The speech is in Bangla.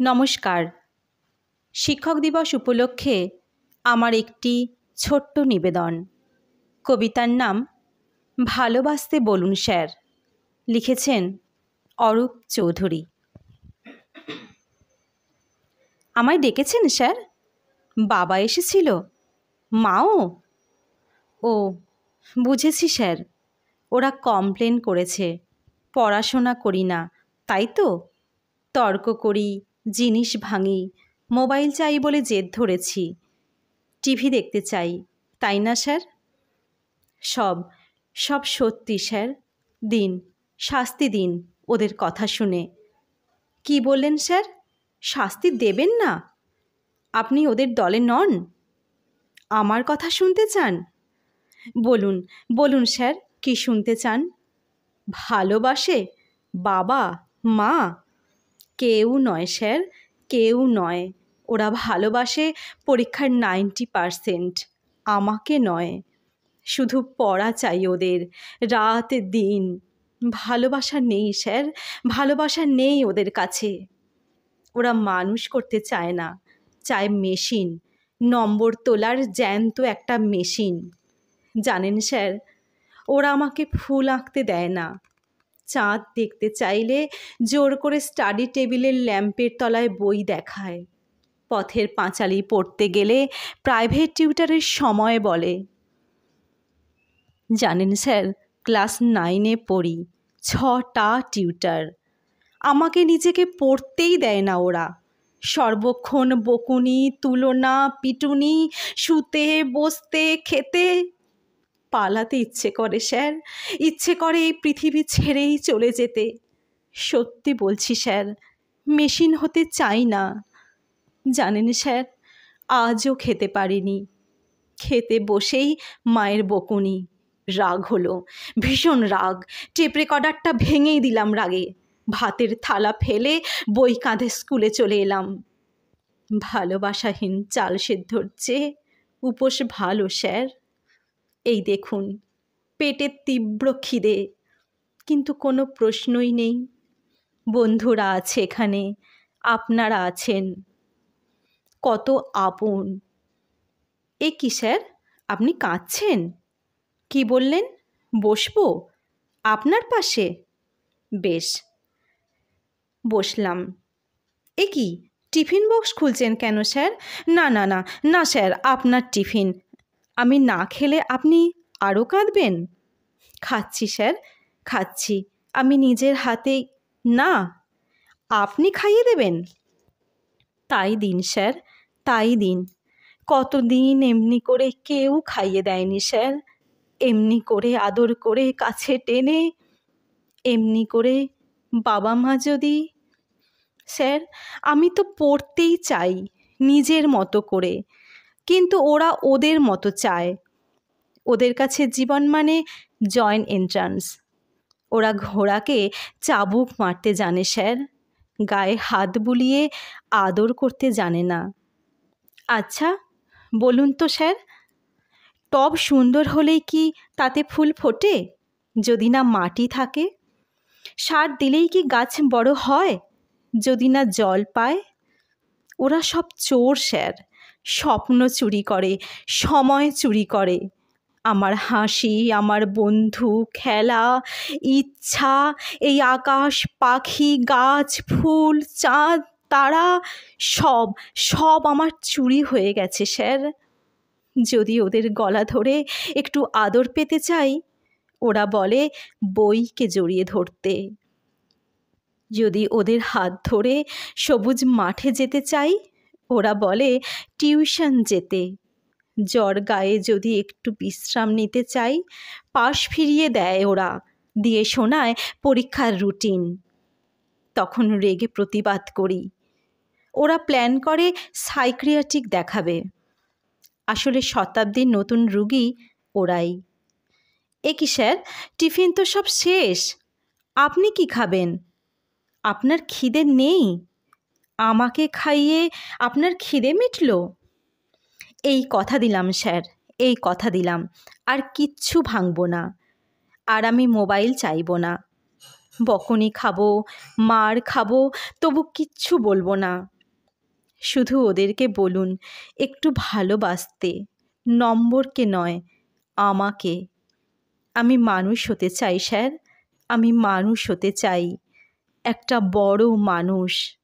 নমস্কার। শিক্ষক দিবস উপলক্ষে আমার একটি ছোট্ট নিবেদন। কবিতার নাম ভালোবাসতে বলুন স্যার। লিখেছেন অরূপ চৌধুরী। আমায় ডেকেছেন স্যার? বাবা এসেছিল? মাও? ও, বুঝেছি স্যার। ওরা কমপ্লেন করেছে পড়াশোনা করি না, তাই তো? তর্ক করি, জিনিস ভাঙি, মোবাইল চাই বলে জেদ ধরেছি। টিভি দেখতে চাই, তাই না স্যার? সব সব সত্যি স্যার। দিন, শাস্তি দিন ওদের কথা শুনে। কি বললেন স্যার? শাস্তি দেবেন না? আপনি ওদের দলে নন? আমার কথা শুনতে চান? বলুন বলুন স্যার, কি শুনতে চান? ভালোবাসে বাবা মা? কেউ নয় স্যার, কেউ নয়। ওরা ভালোবাসে পরীক্ষার 90%, আমাকে নয়। শুধু পড়া চাই ওদের, রাত দিন। ভালোবাসা নেই স্যার, ভালোবাসা নেই ওদের কাছে। ওরা মানুষ করতে চায় না, চায় মেশিন, নম্বর তোলার জ্যান্ত একটা মেশিন। জানেন স্যার, ওরা আমাকে ফুল আঁকতে দেয় না। চাঁদ দেখতে চাইলে জোর করে স্টাডি টেবিলের ল্যাম্পের তলায় বই দেখায়। পথের পাঁচালি পড়তে গেলে প্রাইভেট টিউটারের সময় বলে। জানেন স্যার, ক্লাস 9-এ পড়ি, 6টা টিউটার। আমাকে নিজেকে পড়তেই দেয় না ওরা। সর্বক্ষণ বকুনি, তুলনা, পিটুনি, শুতে বসতে খেতে। পালাতে ইচ্ছে করে স্যার, ইচ্ছে করে এই পৃথিবী ছেড়েই চলে যেতে। সত্যি বলছি স্যার, মেশিন হতে চাই না। জানেন স্যার, আজও খেতে পারিনি। খেতে বসেই মায়ের বকুনি। রাগ হলো, ভীষণ রাগ। টেপ রেকর্ডারটা ভেঙেই দিলাম রাগে। ভাতের থালা ফেলে বই কাঁধে স্কুলে চলে এলাম। ভালোবাসাহীন চাল সেদ্ধর চেয়ে উপোস ভালো স্যার। এই দেখুন, পেটের তীব্র খিদে, কিন্তু কোনো প্রশ্নই নেই। বন্ধুরা আছে এখানে, আপনারা আছেন, কত আপন। এ কি স্যার, আপনি কাঁদছেন? কি বললেন? বসবো আপনার পাশে? বেশ, বসলাম। এ কি, টিফিন বক্স খুলছেন কেন স্যার? না না না না স্যার, আপনার টিফিন। আমি না খেলে আপনি আরও কাঁদবেন? খাচ্ছি স্যার, খাচ্ছি, আমি নিজের হাতেই। না, আপনি খাইয়ে দেবেন? তাই দিন স্যার, তাই দিন। কতদিন এমনি করে কেউ খাইয়ে দেয়নি স্যার। এমনি করে আদর করে কাছে টেনে, এমনি করে বাবা মা যদি। স্যার, আমি তো পড়তেই চাই নিজের মতো করে, কিন্তু ওরা ওদের মতো চায়। ওদের কাছে জীবন মানে জয়েন্ট এন্ট্রান্স। ওরা ঘোড়াকে চাবুক মারতে জানে স্যার, গায়ে হাত বুলিয়ে আদর করতে জানে না। আচ্ছা বলুন তো স্যার, টব সুন্দর হলেই কি তাতে ফুল ফোটে? যদি না মাটি থাকে। সার দিলেই কি গাছ বড় হয় যদি না জল পায়? ওরা সব চোর স্যার, স্বপ্ন চুরি করে, সময় চুরি করে। আমার হাসি, আমার বন্ধু, খেলা, ইচ্ছা, এই আকাশ, পাখি, গাছ, ফুল, চাঁদ, তারা, সব সব আমার চুরি হয়ে গেছে স্যার। যদি ওদের গলা ধরে একটু আদর পেতে চাই, ওরা বলে বইকে জড়িয়ে ধরতে। যদি ওদের হাত ধরে সবুজ মাঠে যেতে চাই, ওরা বলে টিউশন যেতে। জ্বর গায়ে যদি একটু বিশ্রাম নিতে চাই, পাশ ফিরিয়ে দেয় ওরা, দিয়ে শোনায় পরীক্ষার রুটিন। তখন রেগে প্রতিবাদ করি। ওরা প্ল্যান করে সাইকিয়াট্রিক দেখাবে। আসলে শতাব্দীর নতুন রুগী ওরাই। এ কি স্যার, টিফিন তো সব শেষ, আপনি কি খাবেন? আপনার খিদে নেই? আমাকে খাইয়ে আপনার খিদে মিটল? এই কথা দিলাম স্যার, এই কথা দিলাম, আর কিচ্ছু ভাঙব না। আর আমি মোবাইল চাইব না। বকুনি খাবো, মার খাবো, তবু কিচ্ছু বলবো না। শুধু ওদেরকে বলুন একটু ভালোবাসতে, নম্বরকে নয়, আমাকে। আমি মানুষ হতে চাই স্যার, আমি মানুষ হতে চাই, একটা বড় মানুষ।